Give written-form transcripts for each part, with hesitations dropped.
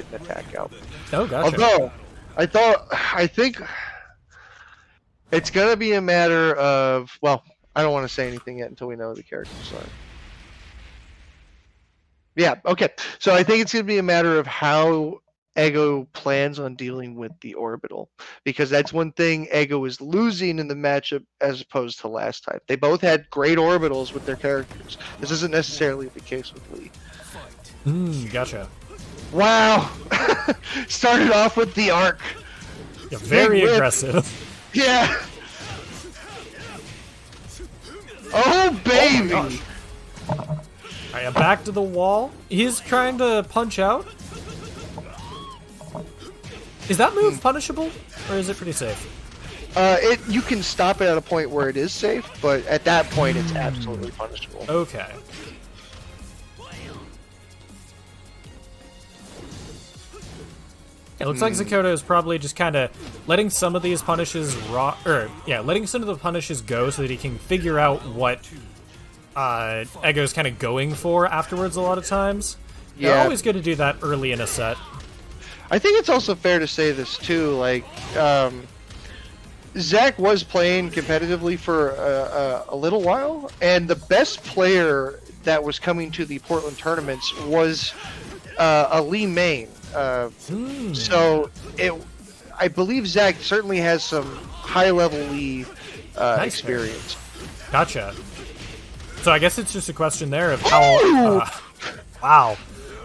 get an attack out. Oh, gotcha. Although, I think it's gonna be a matter of, well, I don't want to say anything yet until we know the characters are. Yeah, okay. So I think it's gonna be a matter of how Eggo plans on dealing with the orbital, because that's one thing Eggo is losing in the matchup as opposed to last time. They both had great orbitals with their characters. This isn't necessarily the case with Lee. Gotcha. Wow! Started off with the arc. Yeah, very aggressive. Yeah. Oh baby! Oh, alright, back to the wall. He's trying to punch out. Is that move punishable, or is it pretty safe? You can stop it at a point where it is safe, but at that point it's absolutely punishable. Okay. It looks like Zakotou is probably just kind of letting some of these punishes letting some of the punishes go so that he can figure out what Eggo's kind of going for afterwards a lot of times. Yeah. They're always good to do that early in a set. I think it's also fair to say this too, like, Zach was playing competitively for a little while, and the best player that was coming to the Portland tournaments was a Lee main. So I believe Zach certainly has some high-level Lee Nice experience. Gotcha. So I guess it's just a question there of how... wow.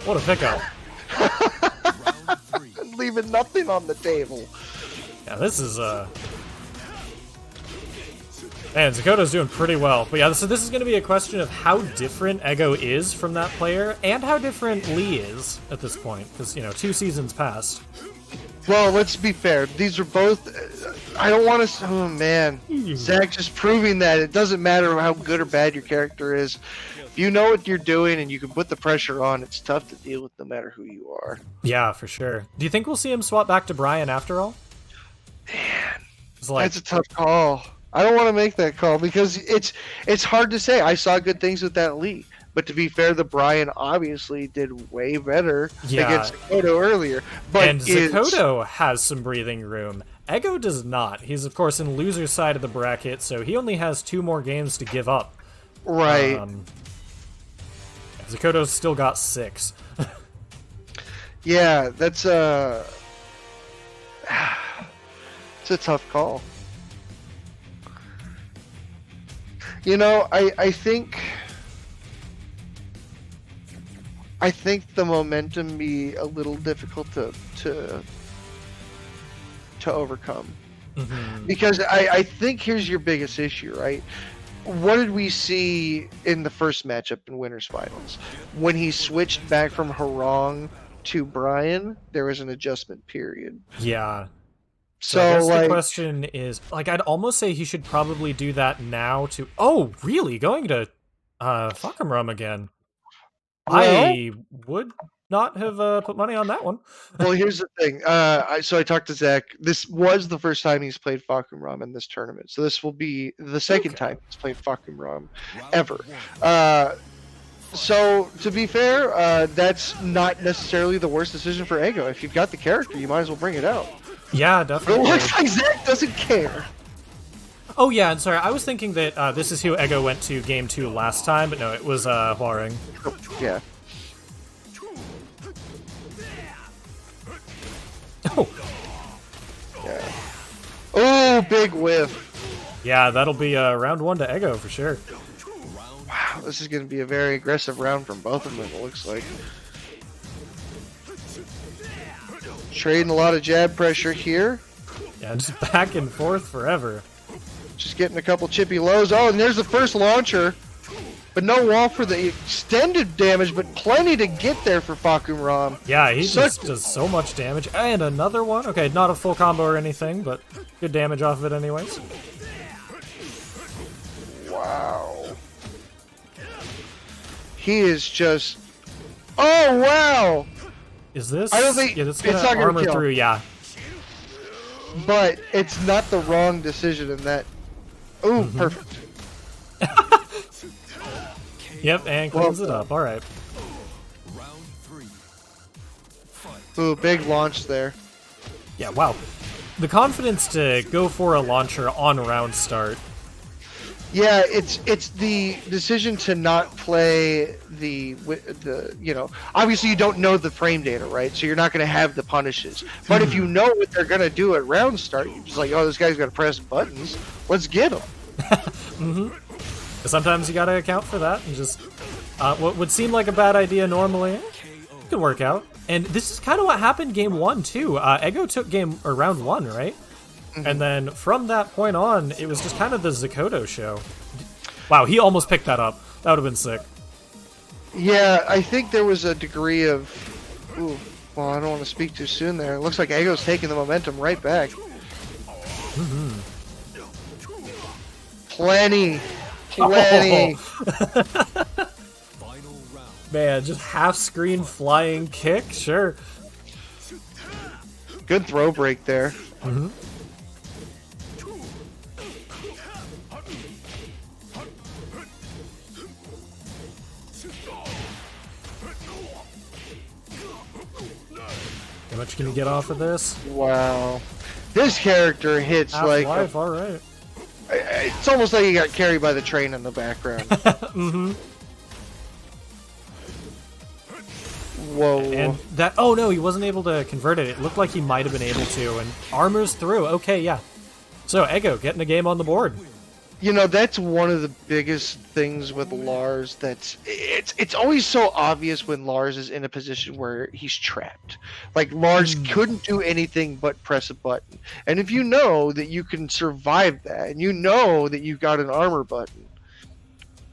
What a pickup. Leaving nothing on the table. Yeah, this is, Man, Zakotou's doing pretty well. But yeah, so this is going to be a question of how different Eggo is from that player, and how different Lee is at this point. Because, 2 seasons passed. Well, let's be fair. These are both... I don't want to... Oh, man. Zach just proving that it doesn't matter how good or bad your character is. If you know what you're doing and you can put the pressure on, it's tough to deal with no matter who you are. Yeah, for sure. Do you think we'll see him swap back to Brian after all? Man, Like, that's a tough call. I don't want to make that call because it's hard to say. I saw good things with that Lee. But to be fair, the Brian obviously did way better against Zakotou earlier. But and Zakotou has some breathing room. Eggo does not. He's, of course, in loser's side of the bracket, so he only has 2 more games to give up. Right. Zakotou's still got 6. Yeah, that's it's a tough call. I think the momentum be a little difficult to overcome. Because I think here's your biggest issue, right? What did we see in the first matchup in Winners Finals? When he switched back from Harong to Brian, there was an adjustment period. Yeah. So I guess the question is, I'd almost say he should probably do that now to... Oh, really? Going to Fahkumram again? Well, I would not have put money on that one. Well, here's the thing. So I talked to Zach. This was the first time he's played Fahkumram in this tournament. So this will be the second time he's played Fahkumram ever. So to be fair, that's not necessarily the worst decision for Eggo. If you've got the character, you might as well bring it out. Yeah, But definitely. it looks like Zach doesn't care. Oh, yeah, and sorry, I was thinking that this is who Eggo went to Game 2 last time, but no, it was Huaring. Yeah. Oh! Yeah. Oh, big whiff. Yeah, that'll be round 1 to Eggo for sure. Wow, this is going to be a very aggressive round from both of them, it looks like. Trading a lot of jab pressure here. Yeah, just back and forth forever. Just getting a couple chippy lows. Oh, and there's the first launcher. But no wall for the extended damage, but plenty to get there for Fahkumram. Yeah, he just does so much damage. And another one. Okay, not a full combo or anything, but good damage off of it anyways. Wow. He is just... Oh, wow! Is this? I don't think... Yeah, this it's not armor gonna kill. through, yeah. But it's not the wrong decision in that... Ooh, perfect. Yep, and cleans it up. All right. Round 3. Fight. Ooh, big launch there. Yeah, wow. The confidence to go for a launcher on round start. Yeah, it's the decision to not play the obviously you don't know the frame data, right? So you're not going to have the punishes. But if you know what they're going to do at round start, you're just like, oh, this guy's got to press buttons. Let's get him. Sometimes you got to account for that and just what would seem like a bad idea normally could work out. And this is kind of what happened game 1 too. Eggo took round 1, right? And then from that point on, it was just kind of the Zakotou show. Wow, he almost picked that up. That would have been sick. Yeah, I think there was a degree of... Ooh, well, I don't want to speak too soon there. It looks like Eggo's taking the momentum right back. Plenty. Man, just half-screen flying kick? Sure. Good throw break there. How much can you get off of this? Wow. This character hits like... Half-life, alright. It's almost like he got carried by the train in the background. Whoa. And that... Oh no, he wasn't able to convert it. It looked like he might have been able to, and armor's through. Okay, yeah. So, Eggo, getting a game on the board. You know, that's one of the biggest things with Lars. It's always so obvious when Lars is in a position where he's trapped. Like, Lars couldn't do anything but press a button. And if you know that you can survive that, and you know that you've got an armor button,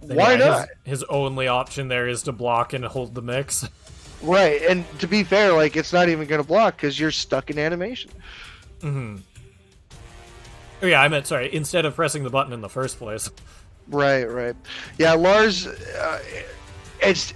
why not? His only option there is to block and hold the mix. Right, and to be fair, like, it's not even going to block because you're stuck in animation. Oh yeah, I meant, sorry, instead of pressing the button in the first place. Right. Yeah, Lars, it's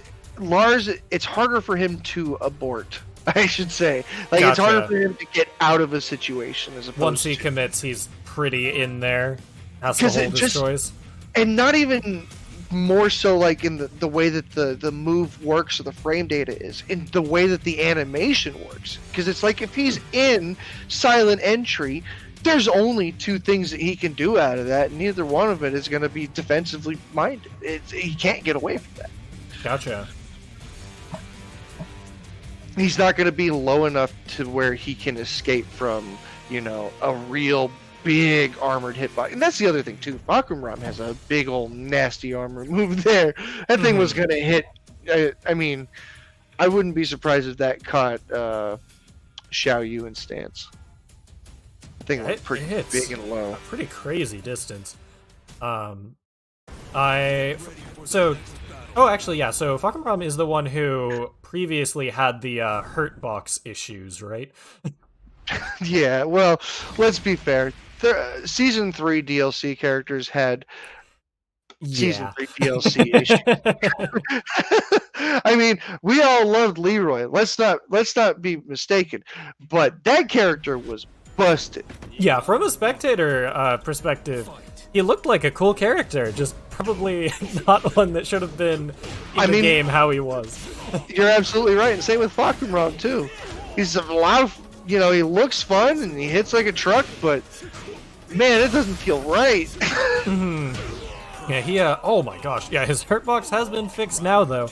harder for him to abort, I should say. Like, Gotcha. It's harder for him to get out of a situation as opposed Once he to... commits, he's pretty in there. Has to hold his choice. And not even more so like in the way that the move works or the frame data is, in the way that the animation works. Because it's like if he's in silent entry, there's only two things that he can do out of that, and neither one of it is going to be defensively minded. He can't get away from that. Gotcha. He's not going to be low enough to where he can escape from, a real big armored hitbox. And that's the other thing, too. Fahkumram has a big old nasty armor move there. That thing was going to hit... I wouldn't be surprised if that caught Xiao Yu in stance. I think it was pretty big and low. A pretty crazy distance. So Fahkumram is the one who previously had the hurt box issues, right? Yeah, well, let's be fair. Season 3 DLC characters had Season 3 DLC issues. I mean, we all loved Leroy. Let's not be mistaken. But that character was busted. Yeah, from a spectator perspective, he looked like a cool character, just probably not one that should have been in the game how he was. You're absolutely right, and same with Fahkumram too. He's a lot of, he looks fun and he hits like a truck, but man, it doesn't feel right. Yeah, oh my gosh, yeah, his hurt box has been fixed now though,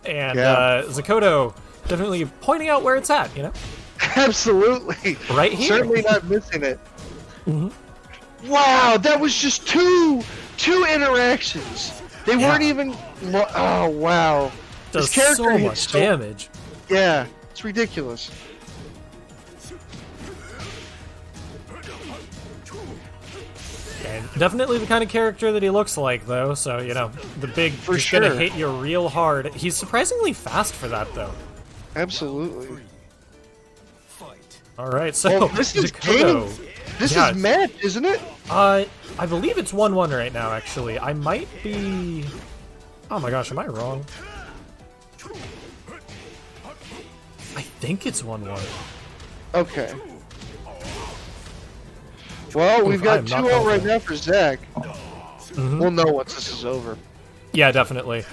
and Zakotou definitely pointing out where it's at, Absolutely. Right here. Certainly not missing it. Wow, that was just two interactions. They weren't even... Oh, wow. Does so much damage. Yeah, it's ridiculous. And definitely the kind of character that he looks like, though, so, the big... He's gonna hit you real hard. He's surprisingly fast for that, though. Absolutely. Alright, so this is Zakotou. This is match, isn't it? I believe it's 1-1 right now, actually. I might be... Oh my gosh, am I wrong? I think it's 1-1. Okay. Well, we've got 2-0 right now for Zach. We'll know once this is over. Yeah, definitely.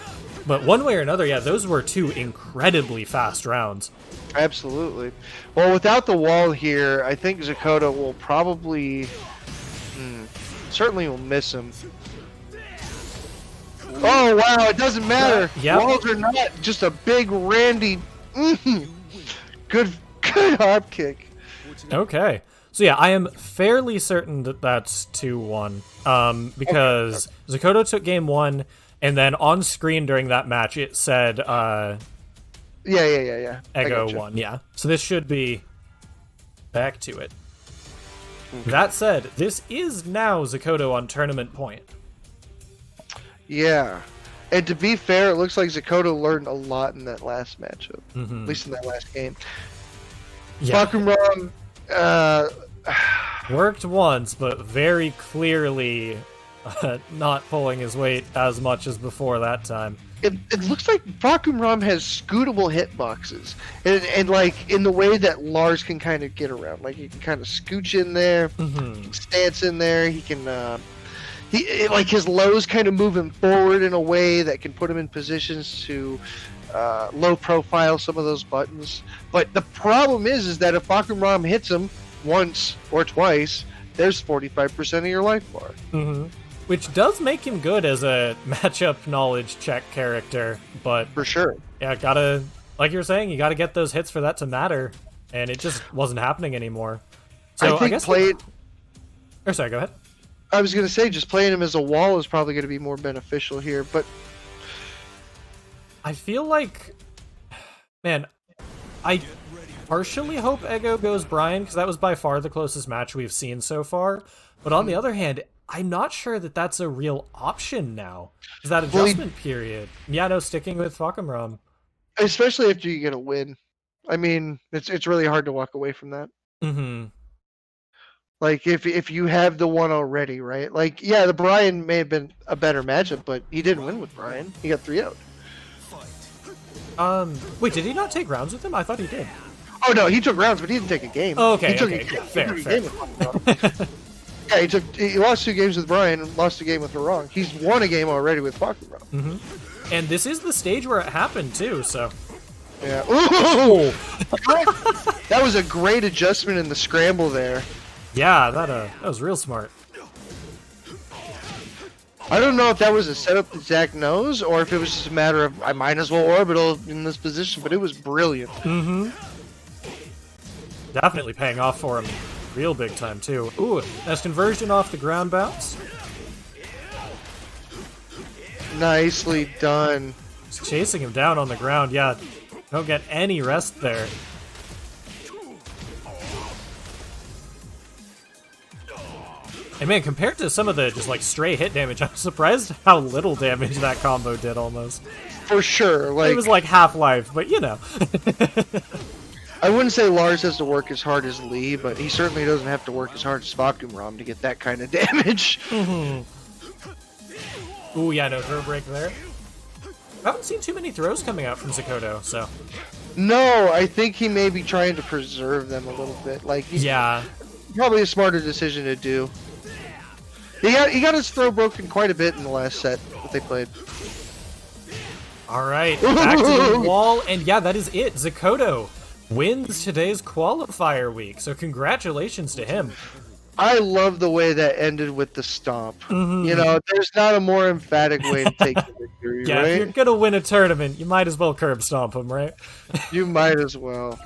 But one way or another, yeah, those were two incredibly fast rounds. Absolutely. Well, without the wall here, I think Zakotou will probably... certainly will miss him. Oh, wow, it doesn't matter. Yep. Walls are not just a big, randy... Good hop kick. Okay. So yeah, I am fairly certain that that's 2-1. Because Zakotou took game 1, and then on screen during that match it said Yeah. Eggo won, yeah. So this should be back to it. That said, this is now Zakotou on tournament point. Yeah. And to be fair, it looks like Zakotou learned a lot in that last matchup. At least in that last game. Yeah. Fahkumram, worked once, but very clearly not pulling his weight as much as before that time. It looks like Fahkumram has scootable hitboxes, and like in the way that Lars can kind of get around. Like he can kind of scooch in there, he can stance in there. He can, like his lows kind of move him forward in a way that can put him in positions to low profile some of those buttons. But the problem is that if Fahkumram hits him once or twice, there's 45% of your life bar. Which does make him good as a matchup knowledge check character, but For sure. yeah, gotta, like you were saying, you gotta get those hits for that to matter, and it just wasn't happening anymore. So I guess sorry, go ahead. I was going to say, just playing him as a wall is probably going to be more beneficial here, but I feel like, man, I partially hope Eggo goes Brian, because that was by far the closest match we've seen so far. But on the other hand, I'm not sure that that's a real option now. Is that adjustment period? Yeah, no, sticking with Fahkumram. especially after you get a win. I mean, it's really hard to walk away from that. Like if you have the one already, right? Like yeah, the Brian may have been a better matchup, but he didn't win with Brian. He got 3 out. Wait, did he not take rounds with him? I thought he did. Oh no, he took rounds, but he didn't take a game. Oh, okay, he took okay, a, yeah, he fair, took a fair. game with Fahkumram. Yeah, he lost 2 games with Brian and lost a game with Harong. He's won a game already with Fahkumram. And this is the stage where it happened too, so. Yeah. Ooh! That was a great adjustment in the scramble there. Yeah, that was real smart. I don't know if that was a setup that Zach knows, or if it was just a matter of I might as well orbital in this position, but it was brilliant. Definitely paying off for him real big time too. Ooh, nice conversion off the ground bounce. Nicely done. Just chasing him down on the ground, yeah. Don't get any rest there. And man, compared to some of the just like stray hit damage, I'm surprised how little damage that combo did almost. For sure. Like, It was like Half-Life, but you know. I wouldn't say Lars has to work as hard as Lee, but he certainly doesn't have to work as hard as Fahkumram to get that kind of damage. Ooh, yeah, no throw break there. I haven't seen too many throws coming out from Zakotou, so. No, I think he may be trying to preserve them a little bit. Like, Yeah. probably a smarter decision to do. He got his throw broken quite a bit in the last set that they played. All right, back to the wall, and yeah, that is it. Zakotou wins today's qualifier week, so congratulations to him. I love the way that ended with the stomp. You know, there's not a more emphatic way to take the victory, Yeah, right? if you're gonna win a tournament, you might as well curb stomp him, right? You might as well.